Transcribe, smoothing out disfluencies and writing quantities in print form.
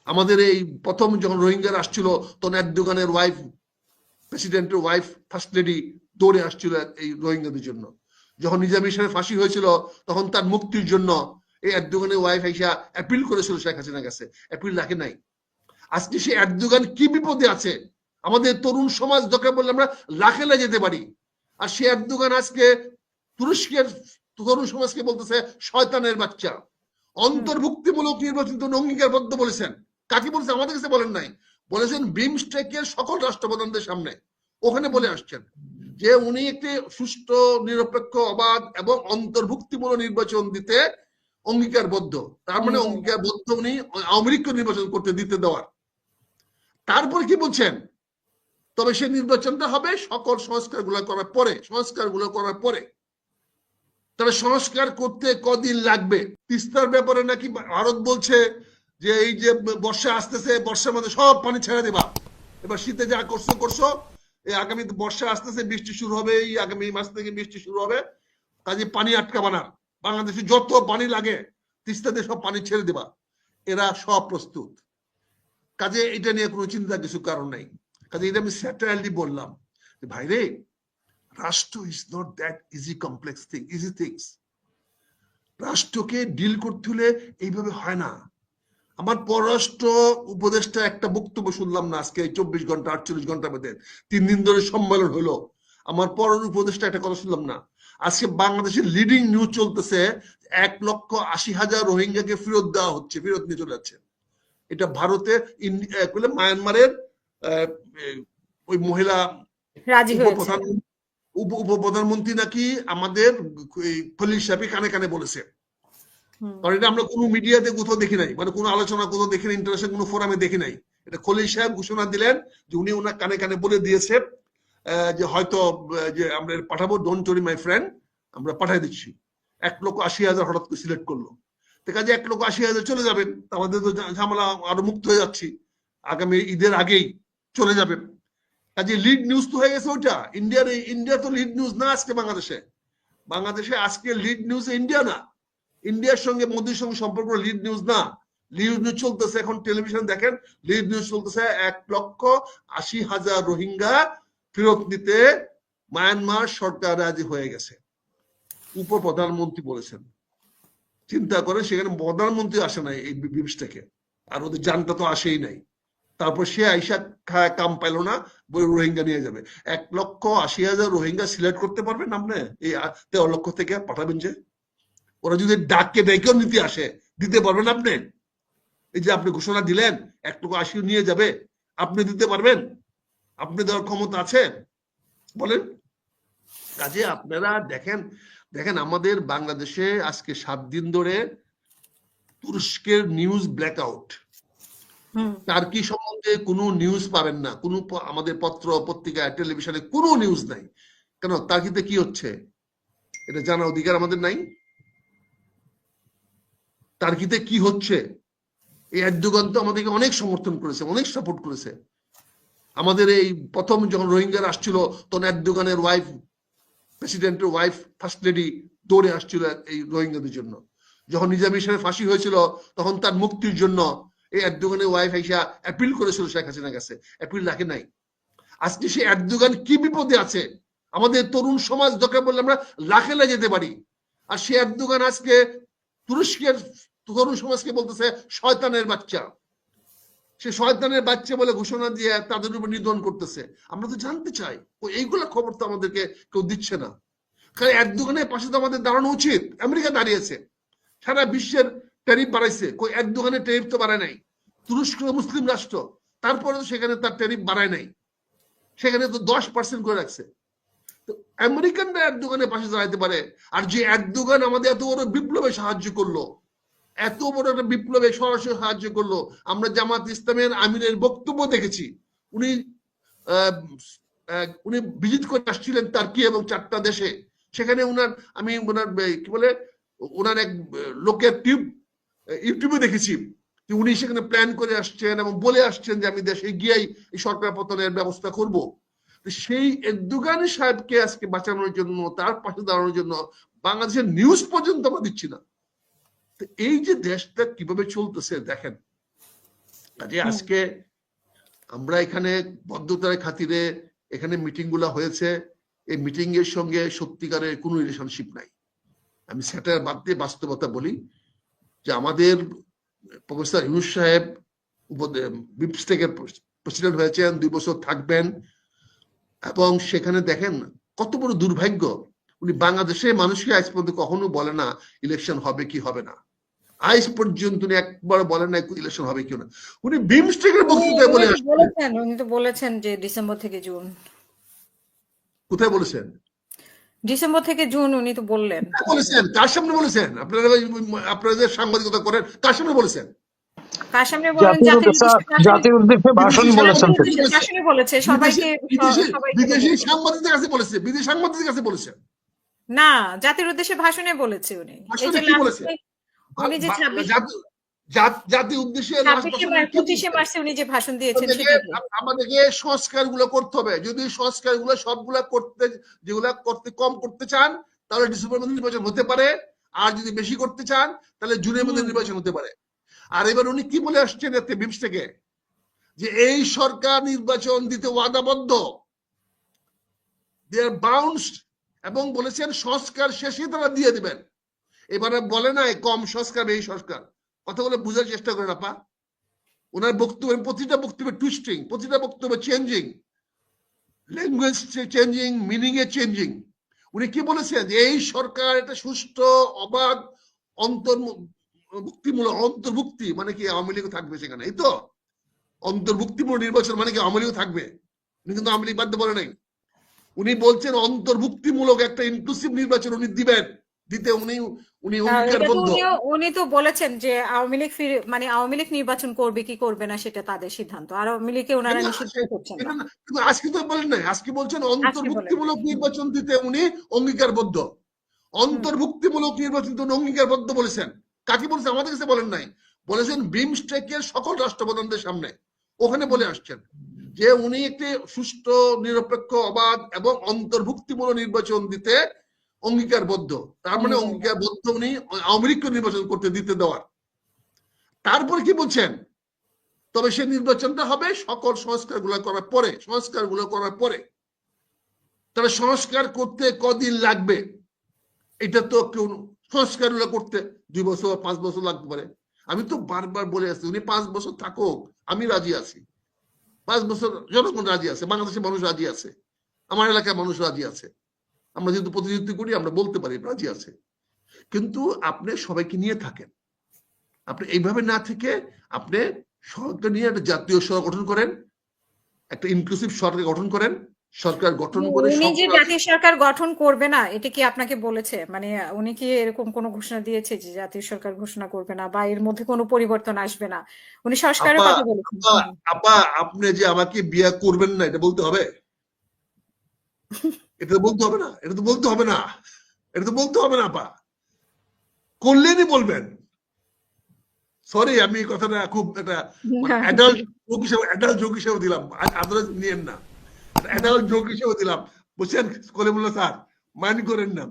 আমাদের এই প্রথম যখন রোহিঙ্গারা আসছিল তখন এরদোগানের ওয়াইফ, প্রেসিডেন্টের ওয়াইফ, ফার্স্ট লেডি দৌড়ে আসছিল এই রোহিঙ্গাদের জন্য। যখন নিজামী সাহেবের ফাঁসি হয়েছিল তখন তার মুক্তির জন্য এই এরদোগানের ওয়াইফ আইসা অ্যাপিল করেছিল শেখ হাসিনার কাছে, অ্যাপিল রাখে নাই। আজকে সে এরদোগান কি বিপদে আছে, আমাদের তরুণ সমাজ দরকার বললে আমরা লাখেলা যেতে পারি। আর সে এরদোগান আজকে তুরস্কের তরুণ সমাজকে বলতেছে শয়তানের বাচ্চা। অন্তর্ভুক্তিমূলক নির্বাচিত অঙ্গীকারবদ্ধ বলেছেন। কাকে বলেছেন? আমাদের কাছে বলেন নাই, বলেছেন বিমস্টেকের সকল রাষ্ট্রপ্রধানদের সামনে। ওখানে বলে আসছেন যে উনি একটি সুষ্ঠু, নিরপেক্ষ, অবাধ এবং অন্তর্ভুক্তিমূলক নির্বাচন দিতে অঙ্গীকারবদ্ধ। তার মানে অঙ্গীকারবদ্ধ উনি আওয়ামী লীগকে নির্বাচন করতে দিতে দেওয়ার। তারপরে কি বলছেন? তবে সে নির্বাচনটা হবে সকল সংস্কারগুলো করার পরে, সংস্কারগুলো করার পরে। তবে সংস্কার করতে কদিন লাগবে? তিস্তার ব্যাপারে নাকি ভারত বলছে যে এই যে বর্ষা আসতেছে, বর্ষার মধ্যে সব পানি ছেড়ে দেবা, এবার শীতে যা করছো করছো, এই আগামী বর্ষা আসতেছে, বৃষ্টি শুরু হবে, এই আগামী মাস থেকে বৃষ্টি শুরু হবে, কাজে পানি আটকাবা না, বাংলাদেশে যত পানি লাগে তিস্তাতে সব পানি ছেড়ে দেবা। এরা সব প্রস্তুত। কাজে এটা নিয়ে কোনো চিন্তা কিছু কারণ নাই। কাজে এটা আমি স্যাটারলি বললাম ভাই রে, রাষ্ট্র is not that easy complex thing, easy things. রাষ্ট্রকে ডিল করতে হলে এইভাবে হয় না। আমার পররাষ্ট্র উপদেষ্টা একটা বক্তব্য শুনলাম না আজকে 24 ঘন্টা 48 ঘন্টার মধ্যে, 3 দিন ধরে সম্মেলন হলো, আমার পররাষ্ট্র উপদেষ্টা একটা কথা শুনলাম না। আজকে বাংলাদেশের লিডিং নিউজ চলতেছে 1,80,000 রোহিঙ্গাকে ফেরত দেওয়া হচ্ছে, ফেরত নিয়ে চলে যাচ্ছে। এটা ভারতে মায়ানমারের ওই মহিলা উপপ্রধানমন্ত্রী নাকি আমাদের খলিল সাহেব কানে কানে বলেছে। কারণ এটা আমরা কোনো মিডিয়াতে কোথাও দেখি নাই, মানে কোনো আলোচনা কোথাও দেখি নাই, ইন্টারন্যাশনাল কোনো ফোরামে দেখি নাই। এটা খলিল সাহেব ঘোষণা দিলেন যে উনি ওনার কানে কানে বলে দিয়েছে যে হয়তো যে আমরা পাঠাবো, ডোন্ট ওয়ারি মাই ফ্রেন্ড, আমরা পাঠাই দিচ্ছি। 1,80,000 হঠাৎ করে সিলেক্ট করলো। তো কাজে 1,80,000 চলে যাবেন, আমাদের তো ঝামেলা আরো মুক্ত হয়ে যাচ্ছি, আগামী ঈদের আগেই চলে যাবেন। কাজে লিড নিউজ তো হয়ে গেছে ওইটা। ইন্ডিয়া তো লিড নিউজ না আজকে বাংলাদেশে। বাংলাদেশে আজকে লিড নিউজ ইন্ডিয়া না, ইন্ডিয়ার সঙ্গে মোদির সঙ্গে সম্পর্ক লিড নিউজ না। লিড নিউজ চলতেছে এখন টেলিভিশন দেখেন, লিড নিউজ চলতেছে 1,80,000 রোহিঙ্গা ফেরত নিতে মায়ানমার সরকার রাজি হয়ে গেছে। উপপ্রধানমন্ত্রী বলেছেন। চিন্তা করে, সেখানে প্রধানমন্ত্রী আসে নাই এই বিমস্টেকে, আর ওদের জানটা তো আসেই নাই। তারপর সে আইসা কাম পাইল না, রোহিঙ্গা নিয়ে যাবে। 1,80,000 রোহিঙ্গা সিলেক্ট করতে পারবেন আপনি এই 13 লক্ষ থেকে পাঠাবেন যে? ওরা যদি ডাককে ডেকেও নিতে আসে, দিতে পারবেন আপনি? এই যে আপনি ঘোষণা দিলেন 1,80,000 নিয়ে যাবে, আপনি দিতে পারবেন? আপনি দেওয়ার ক্ষমতা আছে? বলেন। কাজে আপনারা দেখেন আমাদের বাংলাদেশে আজকে 7 দিন ধরে তুরস্কের নিউজ ব্ল্যাকআউট। টার্কি সম্বন্ধে কোনো নিউজ পাবেন না, কোনো আমাদের পত্র পত্রিকায় টেলিভিশনে কোনো নিউজ নাই। কেন? টার্কিতে কি হচ্ছে এটা জানার অধিকার আমাদের নাই? টার্কিতে কি হচ্ছে? এই এরদোগান তো আমাদেরকে অনেক সমর্থন করেছে, অনেক সাপোর্ট করেছে। আমাদের এই প্রথম যখন রোহিঙ্গারা আসছিল তখন এরদোগানের ওয়াইফ, প্রেসিডেন্টের ওয়াইফ, ফার্স্ট লেডি দৌড়ে আসছিল এই রোহিঙ্গাদের জন্য। যখন নিজামী সাহেবের ফাঁসি হয়েছিল তখন তার মুক্তির জন্য এই এরদোগানের ওয়াইফ আইসা অ্যাপিল করেছিল শেখ হাসিনার কাছে, অ্যাপিল রাখে নাই। আজকে সে এরদোগান কি বিপদে আছে, আমাদের তরুণ সমাজ দরকার বললে আমরা লাখেলা যেতে পারি। আর সে এরদোগান আজকে তুরস্কের তরুণ সমাজকে বলতেছে শয়তানের বাচ্চা। সে শয়তানের বাচ্চা বলে ঘোষণা দিয়ে তাদের উপর নিধন করতেছে। আমরা তো জানতে চাই, এইগুলা খবর তো আমাদেরকে কেউ দিচ্ছে না। কারণ এরদোগানের পাশে তো আমাদের দাঁড়ানো উচিত। আমেরিকা দাঁড়িয়েছে, সারা বিশ্বের ট্যারিফ বাড়াইছে, এরদোগানের ট্যারিফ তো বাড়ায় নাই। তুরস্ক মুসলিম রাষ্ট্র, তারপরে সেখানে তার ট্যারিফ বাড়ায় নাই, সেখানে তো 10% করে রাখছে। তো আমেরিকানরা এরদোগানের পাশে দাঁড়াইতে পারে। আর যে এরদোগান আমাদের এত বড় বিপ্লবে সাহায্য করলো, এত বড় একটা বিপ্লবে সরাসরি সাহায্য করলো। আমরা জামাত ইসলামের আমিরের বক্তব্য দেখেছি, উনি ভিজিট করে আসছিলেন টার্কি এবং 4টা দেশে। সেখানে আমি ওনার কি বলে ওনার এক লোকের ইউটিউবে দেখেছি যে উনি সেখানে প্ল্যান করে আসছেন এবং বলে আসছেন যে আমি দেশে গিয়েই এই সরকার পতনের ব্যবস্থা করব। সেই এরদোগান সাহেবকে আজকে বাঁচানোর জন্য, তার পাশে দাঁড়ানোর জন্য বাংলাদেশের নিউজ পর্যন্ত আমরা দিচ্ছি না। এই যে দেশটা কিভাবে চলতেছে দেখেন, কাজে আজকে আমরা এখানে বদ্ধতার খাতিরে এখানে মিটিং গুলা হয়েছে, এই মিটিং এর সঙ্গে সত্যিকারের কোনো রিলেশনশিপ নাই। আমি সেটার বাদ দিয়ে বাস্তবতা বলি যে আমাদের প্রফেসর ইউনূস সাহেব বিমস্টেকের প্রেসিডেন্ট হয়েছেন, 2 বছর থাকবেন, এবং সেখানে দেখেন কত বড় দুর্ভাগ্য, উনি বাংলাদেশের মানুষকে আজ পর্যন্ত কখনো বলে না ইলেকশন হবে কি হবে না। আজ পর্যন্ত উনি একবার বলেন না ইলেকশন হবে কি না। উনি বিমস্টেকের বক্তৃতায় বলে আসছেন। উনি তো বলেছেন যে ডিসেম্বর থেকে জুন। কোথায় বলেছেন? ডিসেম্বর থেকে জুন উনি তো বললেন। বলেছেন কার সামনে বলেছেন? আপনারা সাংবাদিকতা করেন, কার সামনে বলেছেন? কার সামনে বলেন? জাতির উদ্দেশ্যে ভাষণ বলেছেন। ভাষণে বলেছে সবাইকে, বিদেশি সাংবাদিকদের কাছে বলেছে, বিদেশি সাংবাদিকদের কাছে বলেছেন না, জাতির উদ্দেশ্যে ভাষণে বলেছে উনি। এই যে উনি যে 26 জাতির উদ্দেশ্যে 25 মার্চে উনি যে ভাষণ দিয়েছেন আমাদেরকে সংস্কার গুলো করতে হবে। যদি সংস্কার গুলো সবগুলা করতে, যেগুলা কম করতে চান তাহলে ডিসেম্বর মধ্যে নির্বাচন হতে পারে, আর যদি বেশি করতে চান তাহলে জুনের মধ্যে নির্বাচন হতে পারে। আর এবার উনি কি বলে আসছেন এতে বিমস্টেকে, যে এই সরকার নির্বাচন দিতে ওয়াদাবদ্ধ, দে আর বাউন্সড, এবং বলেছেন সংস্কার শেষে তারা দিয়ে দিবেন। এবারে বলে নাই কম সংস্কার এই সংস্কার, কথাগুলো বোঝার চেষ্টা করেন আপা। ওনার বক্তব্য, প্রতিটা বক্তব্যে টুইস্টিং, প্রতিটা বক্তব্যে চেঞ্জিং, ল্যাঙ্গুয়েজ চেঞ্জিং, মিনিং এ চেঞ্জিং। উনি কি বলেছেন যে এই সরকার একটা সুষ্ঠু, অবাধ, অন্তর্ভুক্তি মানে কি আওয়ামী লীগ থাকবে সেখানে, এই তো অন্তর্ভুক্তিমূলক নির্বাচন মানে কি আওয়ামী লীগ থাকবে। উনি কিন্তু আওয়ামী লীগ বাদ বলে নাই, উনি বলছেন অন্তর্ভুক্তিমূলক একটা ইনক্লুসিভ নির্বাচন উনি দিবেন, দিতে উনি অঙ্গীকারবদ্ধ। উনি তো বলেছেন যে আওয়ামী লীগ মানে আওয়ামী লীগ নির্বাচন করবে কি করবে না সেটা তাদের সিদ্ধান্ত, আর আওয়ামী লীগকে ওনারা নিষিদ্ধ করছেন না। কিন্তু আজকে তো বলেন নাই, আজকে বলছেন অন্তর্ভুক্তিমূলক নির্বাচন দিতে উনি অঙ্গীকারবদ্ধ। অন্তর্ভুক্তিমূলক নির্বাচন দিতে অঙ্গীকারবদ্ধ বলেছেন। কাকে বলেছেন? আমাদের কাছে বলেন নাই, বলেছেন বিমস্টেকের সকল রাষ্ট্রপ্রধানদের সামনে, ওখানে বলে আসছেন যে উনি একটি সুষ্ঠু, নিরপেক্ষ, অবাধ এবং অন্তর্ভুক্তিমূলক নির্বাচন দিতে অঙ্গীকারবদ্ধ। তার মানে অঙ্গীকারবদ্ধ উনি আওয়ামী লীগকে নির্বাচন করতে দিতে দেওয়ার। তারপরে কি বলছেন? তবে সেই নির্বাচনটা হবে সকল সংস্কার গুলো করার পরে। সংস্কার গুলো করার পরে, তাহলে সংস্কার করতে কদিন লাগবে? এটা তো কেউ, সংস্কার গুলো করতে 2 বছর 5 বছর লাগতে পারে। আমি তো বারবার বলে আসছি উনি 5 বছর থাকুক, আমি রাজি আছি। 5 বছর জনগণ রাজি আছে, বাংলাদেশের মানুষ রাজি আছে, আমার এলাকার মানুষ রাজি আছে। আমরা যেহেতু প্রতিনিধিত্ব করি আমরা বলতে পারি রাজি আছে। কিন্তু আপনি সবাইকে নিয়ে থাকেন, আপনি এইভাবে না থেকে আপনি সরকার নিয়ে একটা জাতীয় সরকার গঠন করেন, একটা ইনক্লুসিভ সরকার গঠন করেন, সরকার গঠন করে। উনি যে জাতীয় সরকার গঠন করবে না এটা কি আপনাকে বলেছে? মানে উনি কি এরকম কোনো ঘোষণা দিয়েছে যে জাতীয় সরকার ঘোষণা করবে না বা এর মধ্যে কোনো পরিবর্তন আসবে না? উনি সংস্কারের কথা বলেছেন। আপা আপনি যে আমাকে বিয়ে করবেন না এটা বলতে হবে? এটা তো বলতে হবে না, এটা তো বলতে হবে না, এটা তো বলতে হবে না আপা, করলেনই বলবেন। সরি, আমি এই কথাটা খুব একটা অ্যাডাল্ট জোক হিসেবে দিলাম, আপনারা নিয়েন না, অ্যাডাল্ট জোক হিসেবে দিলাম, বুঝছেন কলিমুল্লাহ স্যার, মাইন্ড করেন না।